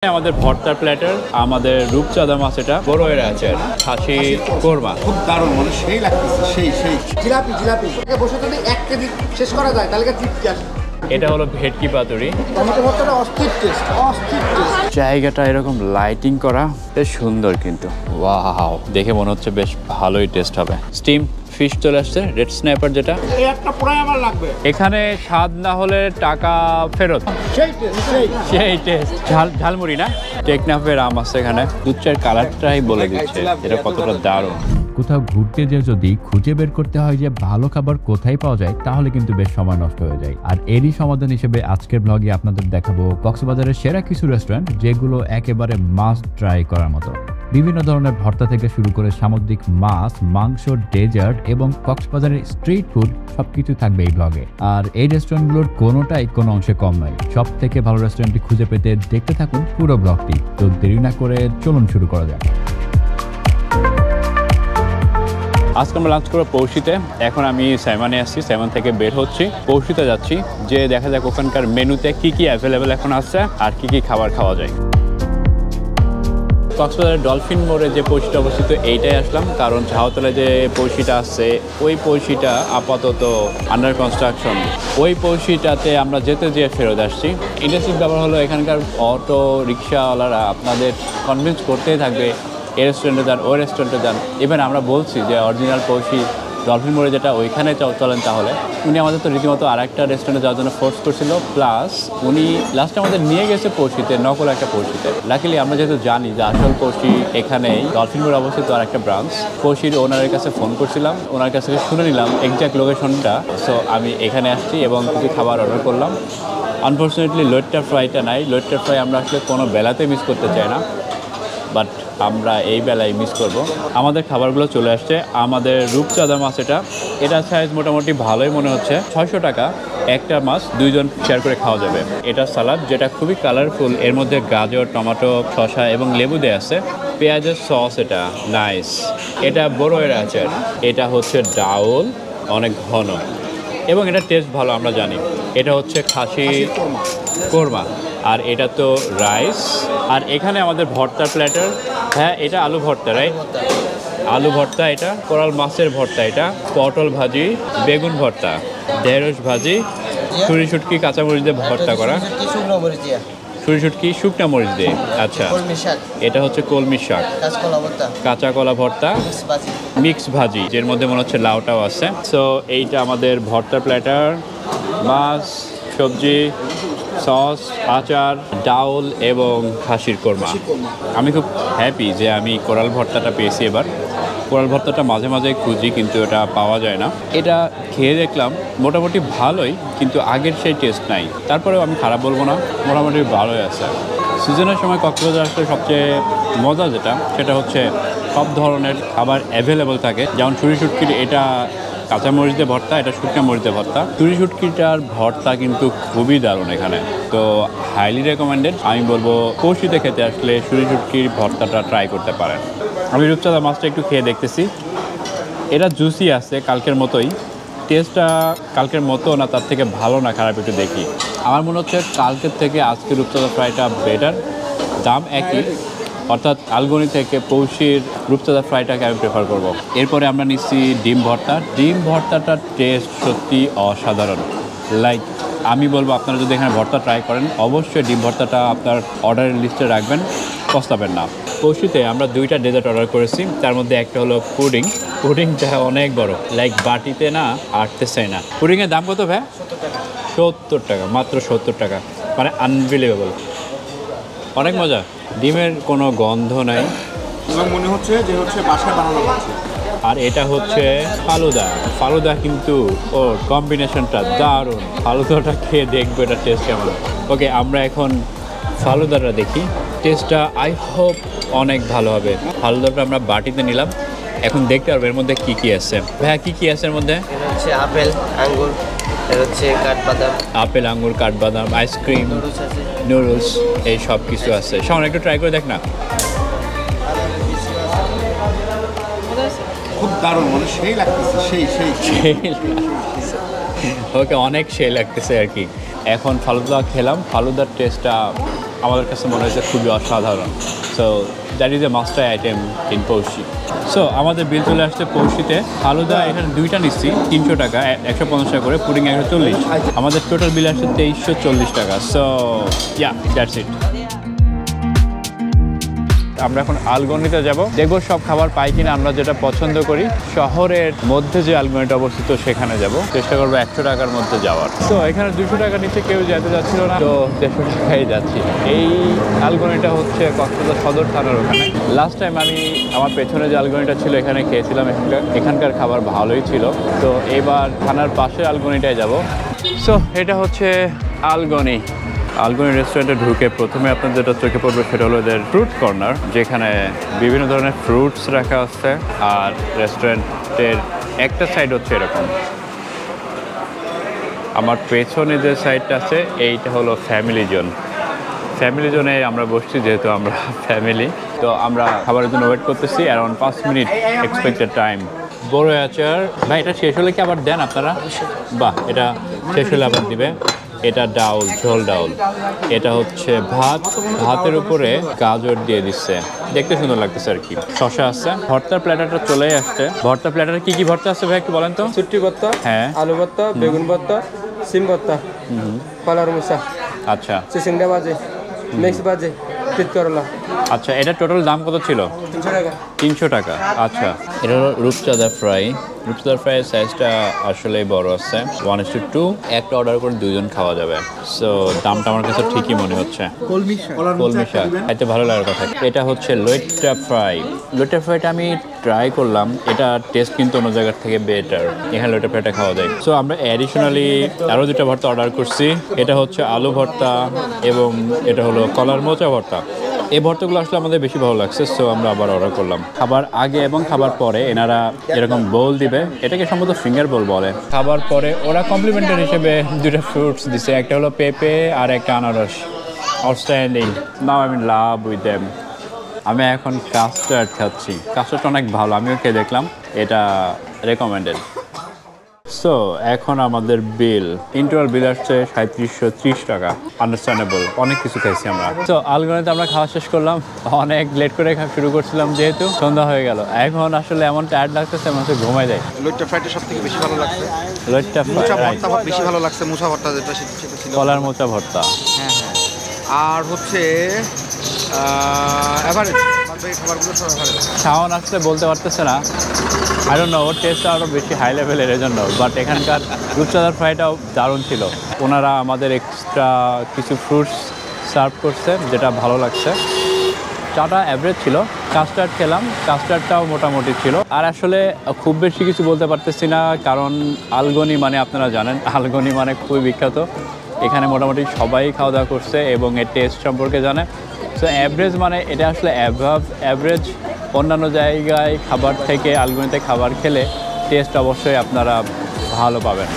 আমাদের ভর্তার প্ল্যাটার, আমাদের রূপচাঁদা মাছ, এটা বড়ইয়ের আচার, খাসি কোরমা, খুব দারুণ, মানে সেই লাগতেছে, সেই জিলাপি বসে যদি 1 কেজি শেষ করা যায় তাহলে তৃপ্তি আসে। এটা হলো ভেটকি পাতুরি। টমেটো ভর্তাটা অস্থির টেস্ট। জায়গাটা এরকম লাইটিং করা, বেশ সুন্দর, কিন্তু ওয়াও, দেখে মনে হচ্ছে বেশ ভালোই টেস্ট হবে। স্টিম ফিশ চলে আসছে, রেড স্ন্যাপার, যেটা এই একটা পুরাই আমার লাগবে। এখানে স্বাদ না হলে টাকা ফেরত। সেই টেস্ট। ঝালমুড়ি না, টেকনাফের আম আছে এখানে। দুধ চায়ের কালারটাই বলে দিচ্ছে এটা কতটা দারুণ। কোথাও ঘুরতে যেয়ে যদি খুঁজে বের করতে হয় যে ভালো খাবার কোথায় পাওয়া যায়, তাহলে কিন্তু বেশ সময় নষ্ট হয়ে যায়। আর এরই সমাধান হিসেবে আজকের ব্লগে আপনাদের দেখাবো কক্সবাজারের সেরা কিছু রেস্টুরেন্ট, যেগুলো একেবারে মাস্ট ট্রাই করার মতো। বিভিন্ন ধরনের ভর্তা থেকে শুরু করে সামুদ্রিক মাছ, মাংস, ডেজার্ট এবং কক্সবাজারের স্ট্রিট ফুড সবকিছু থাকবে এই ব্লগে। আর এই রেস্টুরেন্টগুলোর কোনোটাই কোনো অংশে কম নয়। সব থেকে ভালো রেস্টুরেন্টটি খুঁজে পেতে দেখতে থাকুন পুরো ব্লগটি। তো দেরি না করে চলুন শুরু করা যাক। আজকে আমরা লাঞ্চ করবো পৌষিতে। এখন আমি সাইমনে আসছি, সাইমন থেকে বের হচ্ছি, পৌষিতে যাচ্ছি, যে দেখা যাক ওখানকার মেনুতে কি কি অ্যাভেলেবেল এখন আছে আর কি কি খাবার খাওয়া যায়। কক্সবাজারের ডলফিন মোড়ে যে পৌষিটা অবস্থিত, এইটাই আসলাম, কারণ ঝাউতলায় যে পৌষিটা আছে ওই পৌষিটা আপাতত আন্ডার কনস্ট্রাকশন। ওই পৌষিটাতে আমরা যেতে যেয়ে ফেরত আসছি। ইন্টারেস্টিং ব্যাপার হলো এখানকার অটো রিক্সাওয়ালারা আপনাদের কনভিন্স করতেই থাকবে এই রেস্টুরেন্টে যান, ওই রেস্টুরেন্টে যান। ইভেন আমরা বলছি যে অরিজিনাল পৌষি ডলফিন মোড়ে যেটা, ওইখানে চলেন, তাহলে উনি আমাদের তো রীতিমতো আরেকটা রেস্টুরেন্টে যাওয়ার জন্য ফোর্স করছিল। প্লাস উনি লাস্টে আমাদের নিয়ে গেছে পৌষিতে, নকল একটা পৌষিতে। লাকিলি আমরা যেহেতু জানি যে আসল পৌষি এখানেই ডলফিন মোড়ে অবস্থিত আর একটা ব্রাঞ্চ, পৌষির ওনারের কাছে ফোন করছিলাম, ওনার কাছ থেকে শুনে নিলাম এক্স্যাক্ট লোকেশনটা। সো আমি এখানে আসছি এবং কিছু খাবার অর্ডার করলাম। আনফর্চুনেটলি লোয়েট্টা ফ্রাইটা নাই। লোয়েট্টা ফ্রাই আমরা আসলে কোনো বেলাতে মিস করতে চাই না, বাট আমরা এই বেলায় মিস করব। আমাদের খাবারগুলো চলে আসছে। আমাদের রূপচাঁদা মাছ, এটা সাইজ মোটামুটি ভালোই মনে হচ্ছে। 600 টাকা একটা মাছ, 2 জন শেয়ার করে খাওয়া যাবে। এটা সালাদ, যেটা খুবই কালারফুল, এর মধ্যে গাজর, টমেটো, শসা এবং লেবু দেওয়া আছে। পেঁয়াজের সস, এটা নাইস। এটা বড়ইয়ের আচার, এটা হচ্ছে ডাউল, অনেক ঘন এবং এটা টেস্ট ভালো, আমরা জানি। এটা হচ্ছে খাসি কোরমা, আর এটা তো রাইস। আর এখানে আমাদের ভর্তার প্ল্যাটার, হ্যাঁ এটা আলু ভর্তা, রাইট? আলু ভর্তা, এটা কোরাল মাছের ভর্তা, এটা পটল ভাজি, বেগুন ভর্তা, ঢেঁড়স ভাজি, ছুরি শুটকি কাঁচামরিচ দিয়ে ভর্তা করা, ছুরি শুটকি শুকনা মরিচ দিয়ে। আচ্ছা, এটা হচ্ছে কলমি শাক, কাঁচা কলা ভর্তা, মিক্স ভাজি, এর মধ্যে মনে হচ্ছে লাউটাও আছে। সো এইটা আমাদের ভর্তার প্ল্যাটার, মাছ, সবজি, সস, আচার, ডাউল এবং খাসির কোরমা। আমি খুব হ্যাপি যে আমি কোরাল ভর্তাটা পেয়েছি এবার। কোরাল ভর্তাটা মাঝে মাঝে খুঁজি, কিন্তু এটা পাওয়া যায় না। এটা খেয়ে দেখলাম মোটামুটি ভালোই, কিন্তু আগের সেই টেস্ট নাই। তারপরেও আমি খারাপ বলবো না, মোটামুটি ভালোই আছে। সিজনের সময় কক্সবাজার আসলে সবচেয়ে মজা যেটা, সেটা হচ্ছে সব ধরনের খাবার অ্যাভেলেবল থাকে। যেমন ছুরি শুটকির এটা কাঁচামরিচ দিয়ে ভর্তা, এটা শুকনা মরিচ দিয়ে ভর্তা। ছুরি শুটকিটার ভর্তা কিন্তু খুবই দারুণ এখানে, তো হাইলি রেকমেন্ডেড। আমি বলবো পৌষিতে খেতে আসলে ছুরি শুটকির ভর্তাটা ট্রাই করতে পারেন। আমি রূপচাঁদা মাছটা একটু খেয়ে দেখতেছি। এটা জুসি আছে কালকের মতোই, টেস্টটা কালকের মতো না, তার থেকে ভালো না খারাপ একটু দেখি। আমার মনে হচ্ছে কালকের থেকে আজকে রূপচাঁদা ফ্রাইটা বেটার। দাম একই, অর্থাৎ আলগনি থেকে পৌষির রূপচাঁদা ফ্রাইটাকে আমি প্রেফার করব। এরপরে আমরা নিচ্ছি ডিম ভর্তা। ডিম ভর্তাটার টেস্ট সত্যি অসাধারণ। লাইক আমি বলবো আপনারা যদি এখানে ভর্তা ট্রাই করেন, অবশ্যই ডিম ভর্তাটা আপনার অর্ডারের লিস্টে রাখবেন, পস্তাবেন না। পৌষিতে আমরা 2টা ডেজার্ট অর্ডার করেছি, তার মধ্যে একটা হলো পুডিং। পুডিংটা অনেক বড়, লাইক বাটিতে না আটতে চাই না। পুডিংয়ের দাম কত ভাই? 70 টাকা, মাত্র 70 টাকা, মানে আনবিলিভেবল, অনেক মজা। ডিমের কোনো গন্ধ নাই এবং মনে হচ্ছে যে বাসায় বানানো হচ্ছে। আর এটা হচ্ছে ফালুদা। ফালুদা কিন্তু ওর কম্বিনেশনটা দারুণ। ফালুদাটা খেয়ে দেখবো এটা টেস্ট কেমন। ওকে, আমরা এখন ফালুদাটা দেখি, টেস্টটা আই হোপ অনেক ভালো হবে। ফালুদাটা আমরা বাটিতে নিলাম, এখন দেখতে পারবো এর মধ্যে কী কী আছে। ভাইয়া কী কী আছে এর মধ্যে? হচ্ছে আপেল, আঙ্গুর, হচ্ছে কাঠবাদাম, আপেল, আঙ্গুর, কাঠবাদাম, আইসক্রিম, নুডলস, এই সব কিছু আছে। সামনে একটু ট্রাই করে দেখ না। খুব দারুণ, মানে সেই লাগতেছে, সেই ওকে, অনেক সেই লাগতেছে আর কি। এখন ফালুদা খেলাম, ফালুদার টেস্টটা আমাদের কাছে মনে হয়েছে খুবই অসাধারণ। So that is a must try item in Poushi. So আমাদের বিল চলে আসছে পৌষিতে। ফালুদা এখানে 2টা নিচ্ছি 300 টাকা, 150 টাকা করে, পুডিং 140। আমাদের টোটাল বিল আসছে 2340 টাকা। So yeah, that's it. আমরা এখন আলগনিতে যাব, দেখবো সব খাবার পাই কিনা, আমরা যেটা পছন্দ করি। শহরের মধ্যে যে আলগনিটা অবস্থিত সেখানে যাব, চেষ্টা করবো 100 টাকার মধ্যে যাওয়ার। তো এখানে 200 টাকা নিচে কেউ যেতে যাচ্ছিল না, তো 150 টাকায় যাচ্ছি। এই আলগনিটা হচ্ছে কক্সবাজার সদর থানার ওখানে। লাস্ট টাইম আমি আমার পেছনে যে আলগনিটা ছিল এখানে খেয়েছিলাম, এখানকার খাবার ভালোই ছিল। তো এবার থানার পাশে আলগনিটায় যাব। সো এটা হচ্ছে আলগনি। আলগনি রেস্টুরেন্টে ঢুকে প্রথমে আপনার যেটা চোখে পড়বে সেটা হলো এদের ফ্রুট কর্নার, যেখানে বিভিন্ন ধরনের ফ্রুটস রাখা আছে। আর রেস্টুরেন্টের একটা সাইড হচ্ছে এরকম। আমার পেছনে যে সাইডটা আছে এইটা হলো ফ্যামিলি জোন। ফ্যামিলি জোনে আমরা বসছি যেহেতু আমরা ফ্যামিলি। তো আমরা খাবারের জন্য ওয়েট করতেছি, অ্যারাউন্ড 5 মিনিট এক্সপেক্টেড টাইম। বড় আচার ভাই, এটা শেষ হলে কি আবার দেন আপনারা? বাহ, এটা শেষ হলে আবার দিবে। এটা ডাউল, ঝোল ডাউল। এটা হচ্ছে ভাত, ভাতের উপরে গাজর দিয়ে দিচ্ছে, দেখতে সুন্দর লাগতেছে আর কি। শসা আছে, ভর্তার প্ল্যাটারটা চলেই আসছে। ভর্তার প্ল্যাটারে কি কি ভর্তা আছে ভাই একটু বলেন তো? ছুট্টি ভর্তা, হ্যাঁ, আলু ভর্তা, বেগুন ভর্তা, সিম ভর্তা, কলার মোচা, আচ্ছা চিচিঙ্গা ভাজি, মিক্স ভাজি, তিত করলা। আচ্ছা, এটা টোটাল দাম কত ছিল? 300 টাকা। 300 টাকা। আচ্ছা, এটা হলো রূপচাঁদা ফ্রাই। রূপচাঁদা ফ্রাইয়ের সাইজটা আসলেই বড় আছে, 1:2। একটা অর্ডার করে 2 জন খাওয়া যাবে। সো দামটা আমার কাছে ঠিকই মনে হচ্ছে। কলমি শাক খাইতে ভালো লাগার কথা। এটা হচ্ছে লইট্টা ফ্রাই। লইট্টা ফ্রাইটা আমি ট্রাই করলাম, এটা টেস্ট কিন্তু অন্য জায়গার থেকে বেটার। এখানে লইট্টা ফ্রাইটা খাওয়া যায়। সো আমরা অ্যাডিশনালি আরও 2টা ভর্তা অর্ডার করছি। এটা হচ্ছে আলু ভর্তা এবং এটা হলো কলার মোচা ভর্তা। এই ভর্তাগুলো আসলে আমাদের বেশি ভালো লাগছে, সো আমরা আবার অর্ডার করলাম। খাবার আগে এবং খাবার পরে এনারা এরকম বোল দিবে, এটাকে সম্ভবত ফিঙ্গার বোল বলে। খাবার পরে ওরা কমপ্লিমেন্টারি হিসেবে 2টা ফ্রুটস দিছে, একটা হলো পেঁপে আর একটা আনারস। Outstanding, now I mean love with them. আমি এখন কাস্টার্ড খাচ্ছি, কাস্টার্ডটা অনেক ভালো, আমিও খেয়ে দেখলাম, এটা রেকমেন্ডেড। সো এখন আমাদের বিল, ইন্টারভাল বিল আসছে 3730 টাকা। আন্ডারস্ট্যান্ডেবল, অনেক কিছু খাইছি আমরা। তো আলগনিতে আমরা খাওয়া শেষ করলাম, অনেক লেট করে শুরু করছিলাম যেহেতু সন্ধ্যা হয়ে গেল। এখন আসলে এমন টায়ার্ড লাগতেছে, মনে হচ্ছে ঘুমাই যায়। লইট্টা ফ্রাইটা সবথেকে বেশি ভালো লাগছে। লইট্টা মোচা ফ্রাই, ভর্তা বেশি ভালো লাগছে, মোচা ভর্তা যেটা সেটা ছিল। কলার মোচা ভর্তা, হ্যাঁ হ্যাঁ। আর হচ্ছে এভারেজ, বাকি খাবারগুলো সব এভারেজ। শাওন আসলে বলতে পারতেছে না, আই ডোন্ট নো, ওর টেস্টটা আরও বেশি হাই লেভেলের এজন্য। বাট এখানকার রূপচাঁদার ফ্রাইটাও দারুণ ছিল। ওনারা আমাদের এক্সট্রা কিছু ফ্রুটস সার্ভ করছে, যেটা ভালো লাগছে। চাটা অ্যাভারেজ ছিল। কাস্টার্ড খেলাম, কাস্টার্ডটাও মোটামুটি ছিল। আর আসলে খুব বেশি কিছু বলতে পারতেছি না, কারণ আলগনি মানে আপনারা জানেন, আলগনি মানে খুবই বিখ্যাত। এখানে মোটামুটি সবাই খাওয়া দাওয়া করছে এবং এর টেস্ট সম্পর্কে জানে। সো অ্যাভারেজ মানে এটা আসলে অ্যাভারেজ। অন্যান্য জায়গায় খাবার থেকে আলগনিতে খাবার খেলে টেস্ট অবশ্যই আপনারা ভালো পাবেন।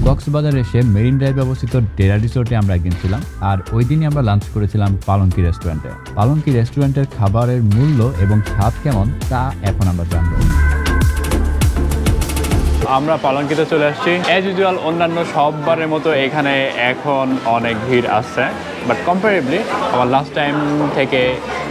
কক্সবাজারে এসে মেরিন ড্রাইভে অবস্থিত ডেরা রিসোর্টে আমরা একদিন ছিলাম, আর ওই দিনই আমরা লাঞ্চ করেছিলাম পালঙ্কি রেস্টুরেন্টে। পালঙ্কি রেস্টুরেন্টের খাবারের মূল্য এবং স্বাদ কেমন তা এখন আমরা জানবো। আমরা পালঙ্কিতে চলে আসছি। অ্যাজ ইউজুয়াল অন্যান্য সববারের মতো এখানে এখন অনেক ভিড় আসছে, বাট কম্পারেবলি আমার লাস্ট টাইম থেকে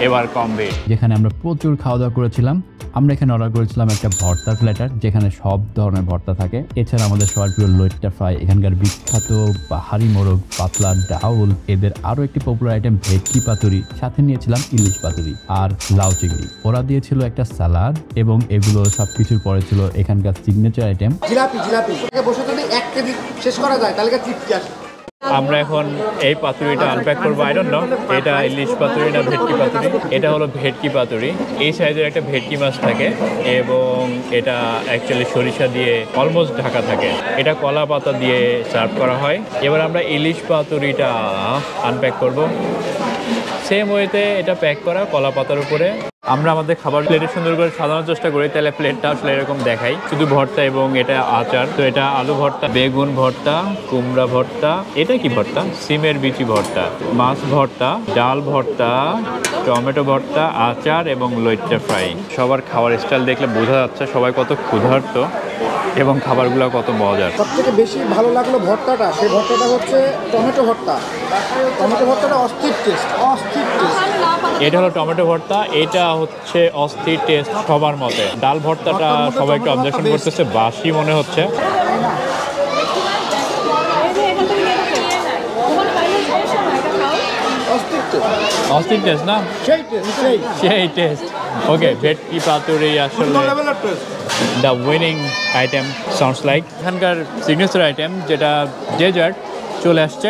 এবার কম ভিড়। যেখানে আমরা প্রচুর খাওয়া দাওয়া করেছিলাম। আমরা এখানে অর্ডার করেছিলাম একটা ভর্তার প্ল্যাটার, যেখানে সব ধরনের ভর্তা থাকে। এছাড়া আমাদের সবার প্রিয় লইট্টা ফ্রাই, এখানকার বিখ্যাত পাহাড়ি মোরগ, পাতলা ডাউল, এদের আরও একটি পপুলার আইটেম ভেটকি পাতুরি, সাথে নিয়েছিলাম ইলিশ পাতুরি আর লাউ চিংড়ি। ওরা দিয়েছিল একটা সালাদ এবং এগুলো সব কিছুর পরে ছিল এখানকার সিগনেচার আইটেম জিলাপি। বসে যদি 1 কেজি শেষ করা যায় তাহলে তৃপ্তি আসে। আমরা এখন এই পাতুরিটা আনপ্যাক করবো। আই ডোন্ট নো এটা ইলিশ পাতুরি না ভেটকি পাতুরি। এটা হলো ভেটকি পাতুরি। এই সাইজের একটা ভেটকি মাছ থাকে এবং এটা অ্যাকচুয়ালি সরিষা দিয়ে অলমোস্ট ঢাকা থাকে। এটা কলা পাতা দিয়ে সার্ভ করা হয়। এবার আমরা ইলিশ পাতুরিটা আনপ্যাক করব। সেম ওয়েতে এটা প্যাক করা কলা পাতার উপরে। আমরা আমাদের খাবার প্লেটে সুন্দর করে সাজানোর চেষ্টা করি, তাহলে প্লেটটা আসলে এরকম দেখাই, শুধু ভর্তা এবং এটা আচার। তো এটা আলু ভর্তা, বেগুন ভর্তা, কুমড়া ভর্তা, এটা কি ভর্তা, সিমের বিচি ভর্তা, মাছ ভর্তা, ডাল ভর্তা, টমেটো ভর্তা, আচার এবং লইট্টা ফ্রাই। সবার খাওয়ার স্টাইল দেখলে বোঝা যাচ্ছে সবাই কত ক্ষুধার্ত। এবং খাবারগুলো কত মজার। সব থেকে বেশি ভালো লাগলো ভর্তাটা, সেই ভর্তাটা হচ্ছে টমেটো ভর্তা। টমেটো ভর্তাটা অস্থির টেস্ট, অস্থির টেস্ট। এটা হলো টমেটো ভর্তা, এটা হচ্ছে অস্থির টেস্ট সবার মতে। ডাল ভর্তাটা সবাই একটু অবজেকশন করতেছে, বাসি মনে হচ্ছে। অস্থির টেস্ট, অস্থির টেস্ট না? সেই টেস্ট, সেই টেস্ট। ওকে, ভেটকি পাতুরি আসলে লেভেলের test. The winning item sounds like. এখানকার সিগনেচার আইটেম যেটা ডেজার্ট চলে আসছে,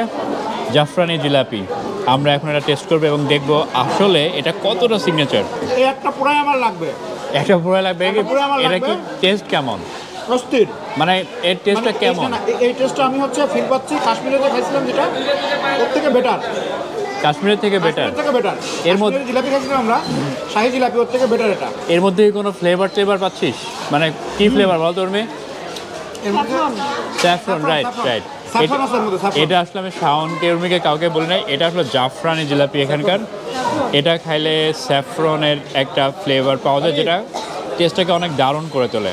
জাফরানি জিলাপি। আমরা এখন এটা টেস্ট করবো এবং দেখবো আসলে এটা কতটা সিগনেচার। এই একটা পুরাই আমার লাগবে, একটা পুরো লাগবে। পুরো আমার এটা কি লাগবে। টেস্ট কেমন? অস্থির। মানে এর টেস্টটা কেমন? এই টেস্টটা আমি হচ্ছে ফিল পাচ্ছি কাশ্মীরে যে খাইছিলাম, যেটা ওর থেকে বেটার, কাশ্মীরের থেকে বেটার। থেকে বেটার। এর মধ্যে জিলাপি খাইছিলাম আমরা, শাহী জিলাপি, ওর থেকে বেটার এটা। এর মধ্যে কোনো ফ্লেভার পাচ্ছিস? মানে কি ফ্লেভার বল তোর মেয়ে? এর মধ্যে স্যাফরন, রাইট রাইট। saffron আছে এর মধ্যে, saffron। এটা আসলে আমি শাওনকে উর্মিকে কাউকে বলি নাই, এটা আসলে জাফরানি জিলাপি এখানকার। এটা খাইলে স্যাফরনের একটা ফ্লেভার পাওয়া যায়, যেটা টেস্টটাকে অনেক দারুণ করে তোলে।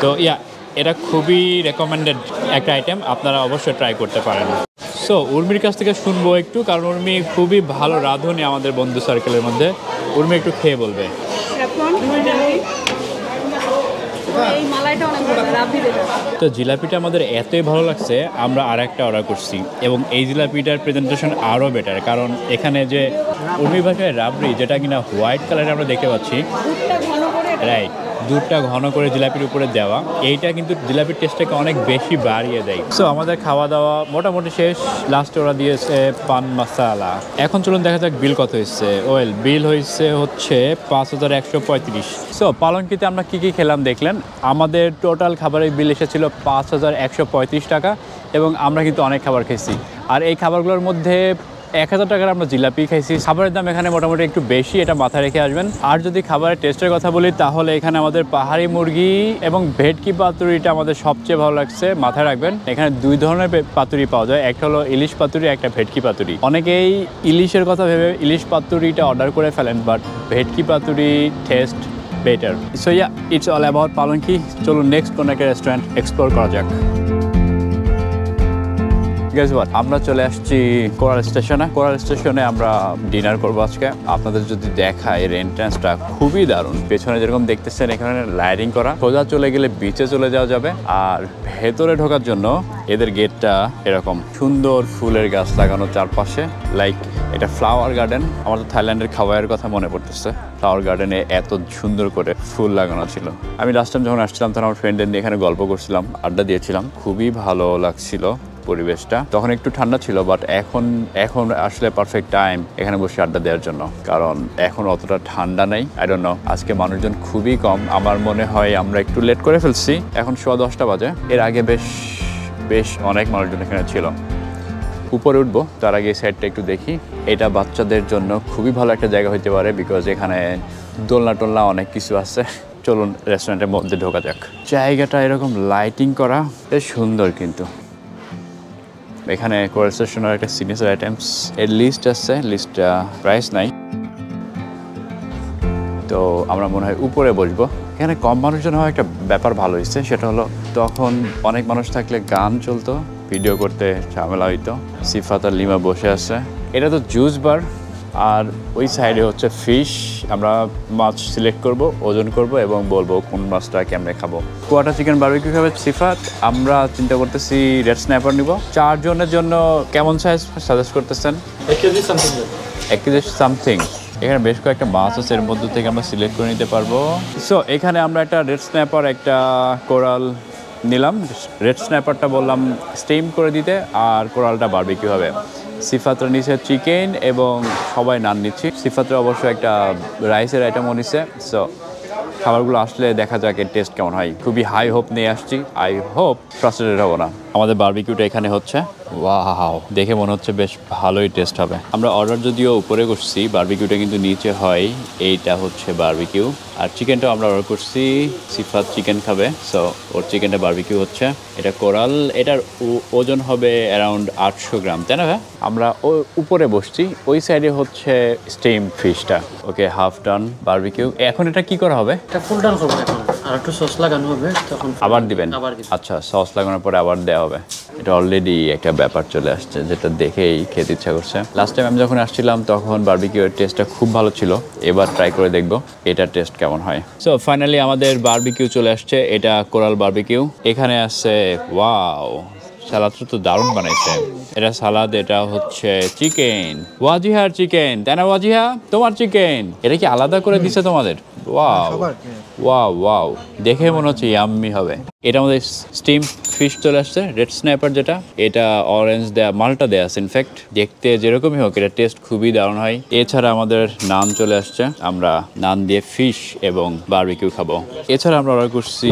তো এটা খুবই রেকমেন্ডেড একটা আইটেম, আপনারা অবশ্যই ট্রাই করতে পারেন। সো উর্মির কাছ থেকে শুনবো একটু, কারণ উর্মি খুবই ভালো রাঁধুনি আমাদের বন্ধু সার্কেলের মধ্যে। উর্মি একটু খেয়ে বলবে। তো জিলাপিটা আমাদের এতই ভালো লাগছে, আমরা আর একটা অর্ডার করছি এবং এই জিলাপিটার প্রেজেন্টেশন আরও বেটার, কারণ এখানে যে উর্মি ভাষায় রাবড়ি, যেটা কিনা হোয়াইট কালারে আমরা দেখতে পাচ্ছি, রাইট, দুধটা ঘন করে জিলাপির উপরে দেওয়া, এইটা কিন্তু জিলাপির টেস্টটাকে অনেক বেশি বাড়িয়ে দেয়। সো আমাদের খাওয়া দাওয়া মোটামুটি শেষ। লাস্টে ওরা দিয়েছে পান মশালা। এখন চলুন দেখা যাক বিল কত হয়েছে। ওয়েল, বিল হয়েছে হচ্ছে 5135। সো পালঙ্কিতে আমরা কি কি খেলাম দেখলেন। আমাদের টোটাল খাবারের বিল এসেছিল 5135 টাকা এবং আমরা কিন্তু অনেক খাবার খেয়েছি। আর এই খাবারগুলোর মধ্যে 1000 টাকার আমরা জিলাপি খাইছি। খাবারের দাম এখানে মোটামুটি একটু বেশি, এটা মাথায় রেখে আসবেন। আর যদি খাবারের টেস্টের কথা বলি, তাহলে এখানে আমাদের পাহাড়ি মুরগি এবং ভেটকি পাতুরিটা আমাদের সবচেয়ে ভালো লাগছে, মাথায় রাখবেন। এখানে দুই ধরনের পাতুরি পাওয়া যায়, একটা হলো ইলিশ পাতুরি, একটা ভেটকি পাতুরি। অনেকেই ইলিশের কথা ভেবে ইলিশ পাতুরিটা অর্ডার করে ফেলেন, but bhetki paturi taste better. So it's all about Palanki. চলুন নেক্সট কোনো একটা রেস্টুরেন্ট এক্সপ্লোর করা যাক। আমরা চলে আসছি কোরাল স্টেশনে। কোরাল স্টেশনে আমরা ডিনার করবো আজকে। আপনাদের যদি দেখায়, এর এন্ট্রান্সটা খুবই দারুণ। পেছনে যেরকম দেখতেছেন এখানে লাইটিং করা, সোজা চলে গেলে বিচে চলে যাওয়া যাবে। আর ভেতরে ঢোকার জন্য এদের গেটটা এরকম সুন্দর ফুলের গাছ লাগানো চারপাশে, লাইক এটা ফ্লাওয়ার গার্ডেন। আমার তো থাইল্যান্ডের খাবারের কথা মনে পড়তেছে। ফ্লাওয়ার গার্ডেনে এত সুন্দর করে ফুল লাগানো ছিল। আমি লাস্ট টাইম যখন আসছিলাম তখন আমার ফ্রেন্ডদের নিয়ে এখানে গল্প করছিলাম, আড্ডা দিয়েছিলাম, খুবই ভালো লাগছিল পরিবেশটা। তখন একটু ঠান্ডা ছিল, বাট এখন আসলে পারফেক্ট টাইম এখানে বসে আড্ডা দেওয়ার জন্য, কারণ এখন অতটা ঠান্ডা নেই। আই ডোন্ট নো, আজকে মানুষজন খুবই কম। আমার মনে হয় আমরা একটু লেট করে ফেলছি, এখন 10:15 বাজে। এর আগে বেশ অনেক মানুষজন এখানে ছিল। উপরে উঠবো, তার আগে এই সাইডটা একটু দেখি। এটা বাচ্চাদের জন্য খুবই ভালো একটা জায়গা হতে পারে, বিকজ এখানে দোলনা টোলনা অনেক কিছু আছে। চলুন রেস্টুরেন্টের মধ্যে ঢোকা যাক। জায়গাটা এরকম লাইটিং করা, বেশ সুন্দর। কিন্তু এখানে কোরাল স্টেশনের একটা সিগনেচার আইটেমস এর লিস্ট আছে, লিস্টটা প্রাইস নাই। তো আমরা মনে হয় উপরে বসবো। এখানে কম মানুষজন হওয়া একটা ব্যাপার ভালো হয়েছে, সেটা হলো তখন অনেক মানুষ থাকলে গান চলতো, ভিডিও করতে ঝামেলা হইতো। সিফাত আর লিমা বসে আছে। এটা তো জুস বার, আর ওই সাইডে হচ্ছে ফিশ। আমরা মাছ সিলেক্ট করব, ওজন করব এবং বলবো কোন মাছটা কেমনে খাবো। কোয়াটা চিকেন বারবিকিউ খাবে সিফাত। আমরা চিন্তা করতেছি রেড স্ন্যাপার নিব। 4 জনের জন্য কেমন সাইজ সাজেস্ট করতেছেন? 1 কেজি সামথিং। 1 KG something. এখানে বেশ কয়েকটা মাছ আছে, এর মধ্যে থেকে আমরা সিলেক্ট করে নিতে পারবো। সো এখানে আমরা একটা রেড স্ন্যাপার, একটা কোরাল নিলাম। রেড স্ন্যাপারটা বললাম স্টিম করে দিতে, আর কোরালটা বারবিকিউ হবে। সিফাতরা নিচ্ছে চিকেন এবং সবাই নান নিচ্ছি। সিফাতরা অবশ্য একটা রাইসের আইটেমও নিচ্ছে। সো খাবারগুলো আসলে দেখা যাক এর টেস্ট কেমন হয়। খুবই হাই হোপ নিয়ে আসছি, আই হোপ ফ্রাস্ট্রেটেড হবো না। আমাদের বারবিকিউটা এখানে হচ্ছে। ওয়াও, দেখে মনে হচ্ছে বেশ ভালোই টেস্ট হবে। আমরা অর্ডার যদিও উপরে করছি, বারবিকিউটা কিন্তু নিচে হয়। এইটা হচ্ছে বারবিকিউ, আর চিকেনটাও আমরা অর্ডার করছি। সিফাত চিকেন খাবে, সো ওর চিকেনটা বারবিকিউ হচ্ছে। এটা কোরাল, এটার ওজন হবে অ্যারাউন্ড 800 গ্রাম, তাই না ভাই? আমরা উপরে বসছি, ওই সাইডে হচ্ছে স্টিম ফিশটা। ওকে, হাফ ডান বারবিকিউ। এখন এটা কি করা হবে? এটা ফুল ডান করব এখন। আর একটু সস লাগানো হবে তখন আবার দিবেন? আবার দিব। আচ্ছা, সস লাগানোর পরে আবার দেওয়া হবে। এটা অলরেডি একটা ব্যাপার চলে আসছে, যেটা দেখেই খেতে ইচ্ছা করছে। লাস্ট টাইম আমি যখন আসছিলাম তখন বারবিকিউর টেস্টটা খুব ভালো ছিল, এবার ট্রাই করে দেখব এটার টেস্ট কেমন হয়। সো ফাইনালি আমাদের বারবিকিউ চলে আসছে, এটা কোরাল বারবিকিউ। এখানে আছে ওয়াও, সালাদটা তো দারুণ বানাইছে। এটা সালাদ, এটা হচ্ছে চিকেন, ওয়াজিহার চিকেন, তাই না ওয়াজিহা? তোমার চিকেন এটা কি আলাদা করে দিছে তোমাদের? ওয়াও ওয়াও ওয়াও, দেখে মনে হচ্ছে ইয়াম্মি হবে। এটা আমাদের স্টিম ফিশ চলে আসছে, রেড স্ন্যাপার, যেটা এটা অরেঞ্জ দেয়া, মালটা দেয়া আছে। ইনফ্যাক্ট দেখতে যেরকমই হোক এটা টেস্ট খুবই দারুণ হয়। এছাড়া আমাদের নান চলে আসছে, আমরা নান দিয়ে ফিশ এবং বারবিকিউ খাবো। এছাড়া আমরা অর্ডার করছি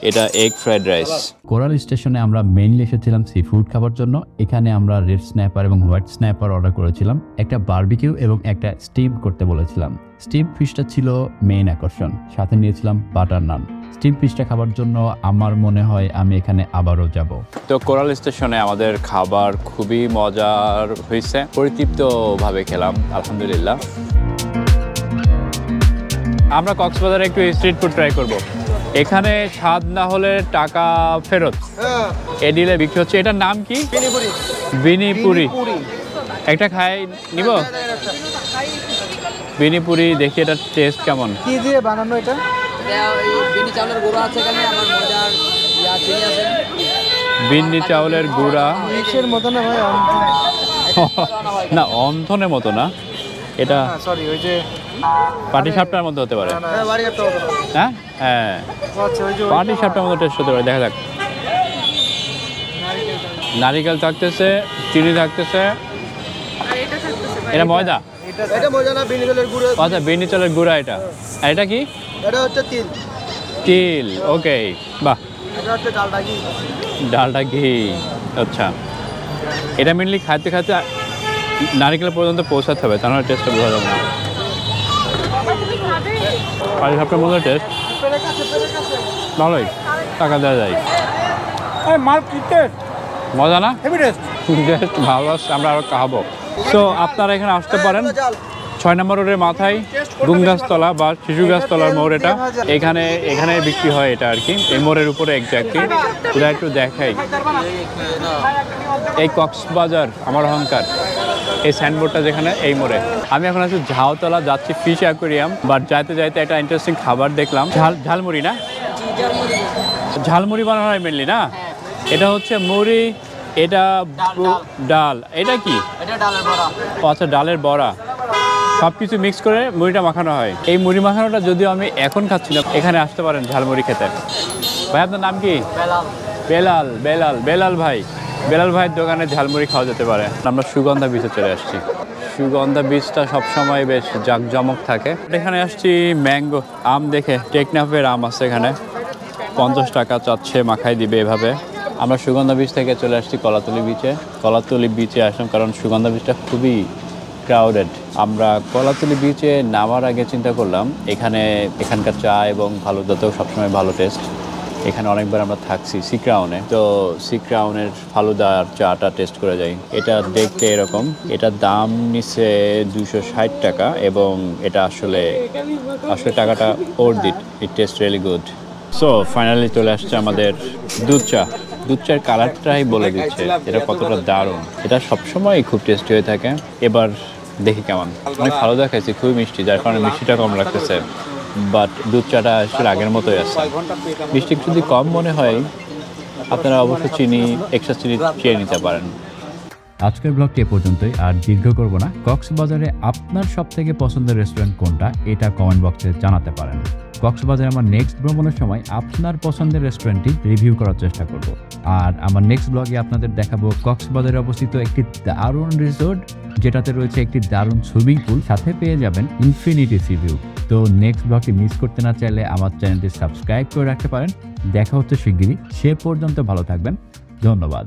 এটা এগ ফ্রাইড রাইস। কোরাল স্টেশনে আমরা মেইনলি এসেছিলাম সি ফুড খাবার জন্য। এখানে আমরা রেড স্ন্যাপার এবং হোয়াইট স্ন্যাপার অর্ডার করেছিলাম, একটা বারবিকিউ এবং একটা স্টিম করতে বলেছিলাম। স্টিম ফিশটা ছিল মেইন আকর্ষণ, সাথে নিয়েছিলাম বাটার নান। স্টিম ফিশটা খাবার জন্য আমার মনে হয় আমি এখানে আবারও যাব। তো কোরাল স্টেশনে আমাদের খাবার খুবই মজার হয়েছে, পরিতৃপ্তভাবে খেলাম আলহামদুলিল্লাহ। আমরা কক্সবাজারে একটু স্ট্রিট ফুড ট্রাই করব। এখানে স্বাদ না হলে টাকা ফেরত, এ ডিলে বিক্রি হচ্ছে। এটার নাম কি? বিনিপুরি। একটা খাই নিব বিনিপুরি, দেখি এটার টেস্ট কেমন। কি দিয়ে বানানো এটা? বিনি চাউলের গুঁড়া আছে এখানে, আমার মজার চিনি আছে। বিন্নি চাউলের গুঁড়া ইসের মতো না ভাই, না, অন্থনের মতো না, এটা সরি ওই যে পাটি সাপটার মধ্যে হতে পারে। বাড়ি একটা হতো। হ্যাঁ হ্যাঁ, আচ্ছা ওই যে পাটি সাপটার মতো টেস্ট হতে পারে, দেখা যাক। নারিকেল থাকতেছে, চিনি থাকতেছে, এটা ময়দা। এটা মজা না, বিনি চালের গুঁড়ো। আচ্ছা, বিন্নি চালের গুঁড়া এটা। আর এটা কি? এটা হচ্ছে তিল। তিল, ওকে, বাহ। এটা হচ্ছে ডালটা ঘি। ডালটা ঘি, আচ্ছা। এটা মেনলি খাইতে খাইতে নারিকেল পর্যন্ত পৌঁছাতে হবে, তাহলে টেস্টটা বোঝা যাবে না। পাটি সাপটার মতো টেস্ট, ভালোই, টাকা দেওয়া যায়। মাল কি টেস্ট, মজা না? Heavy taste. টেস্ট ভালো আছে, আমরা আরও খাবো। সো আপনারা এখানে আসতে পারেন 6 নম্বর রোডের মাথায় গুমগাছতলা বা শিশুগাছতলার মোড়। এটা এখানে বিক্রি হয় এটা আর কি, এই মোড়ের উপরে এক্স্যাক্টলি। এটা একটু দেখাই, এই কক্সবাজার আমার অহংকার, এই সাইনবোর্ডটা যেখানে, এই মোড়ে। আমি এখন আছি ঝাউতলা, যাচ্ছি ফিশ অ্যাকোয়ারিয়াম। বাট যাইতে যাইতে একটা ইন্টারেস্টিং খাবার দেখলাম, ঝালমুড়ি না? ঝালমুড়ি বানানো হয় মেনলি না? এটা হচ্ছে মুড়ি, এটা ডাল, এটা কি? এটা ডালের বড়া। আচ্ছা, ডালের বড়া, সব কিছু মিক্স করে মুড়িটা মাখানো হয়। এই মুড়ি মাখানোটা যদিও আমি এখন খাচ্ছি না, এখানে আসতে পারেন ঝালমুড়ি খেতে। ভাই আপনার নাম কি? বেলাল। বেলাল ভাইয়ের দোকানে ঝালমুড়ি খাওয়া যেতে পারে। আমরা সুগন্ধা বিচে চলে আসছি। সুগন্ধা বিচটা সবসময় বেশ জাঁকজমক থাকে। এখানে আসছি ম্যাঙ্গো আম দেখে, টেকনাফের আম আছে এখানে, 50 টাকা চাচ্ছে, মাখাই দিবে এভাবে। আমরা সুগন্ধা বিচ থেকে চলে আসছি কলাতলি বিচে আসলাম, কারণ সুগন্ধা বিচটা খুবই ক্রাউডেড। আমরা কলাতলি বিচে নামার আগে চিন্তা করলাম এখানকার চা এবং ফালুদাতেও সবসময় ভালো টেস্ট। এখানে অনেকবার আমরা থাকছি সি ক্রাউনে, তো সি ক্রাউনের ফালুদা আর চাটা টেস্ট করে যাই। এটা দেখতে এরকম, এটার দাম নিচ্ছে 260 টাকা, এবং এটা আসলে টাকাটা worth it, it test really good. So finally চলে আসছে আমাদের দুধ চার কালারটাই বলে দিচ্ছে এটা কতটা দারুণ। এটা সবসময় খুব টেস্টি হয়ে থাকে। এবার দেখি কেমন। অনেক ফালুদা খাইছি, খুবই মিষ্টি, যার কারণে মিষ্টিটা কম লাগতেছে। বাট দুধ চাটা আসলে আগের মতোই আছে। মিষ্টি যদি কম মনে হয় আপনারা অবশ্যই এক্সট্রা চিনি চেয়ে নিতে পারেন। আজকের ব্লগটি এ পর্যন্তই, আর দীর্ঘ করব না। কক্সবাজারে আপনার সবথেকে পছন্দের রেস্টুরেন্ট কোনটা, এটা কমেন্ট বক্সে জানাতে পারেন। কক্সবাজারে আমার নেক্সট ভ্রমণের সময় আপনার পছন্দের রেস্টুরেন্টটি রিভিউ করার চেষ্টা করব। আর আমার নেক্সট ব্লগে আপনাদের দেখাবো কক্সবাজারে অবস্থিত একটি দারুণ রিসোর্ট, যেটাতে রয়েছে একটি দারুণ সুইমিং পুল, সাথে পেয়ে যাবেন ইনফিনিটি সি ভিউ। তো নেক্সট ব্লগটি মিস করতে না চাইলে আমার চ্যানেলটি সাবস্ক্রাইব করে রাখতে পারেন। দেখা হচ্ছে শিগগিরই, সে পর্যন্ত ভালো থাকবেন, ধন্যবাদ।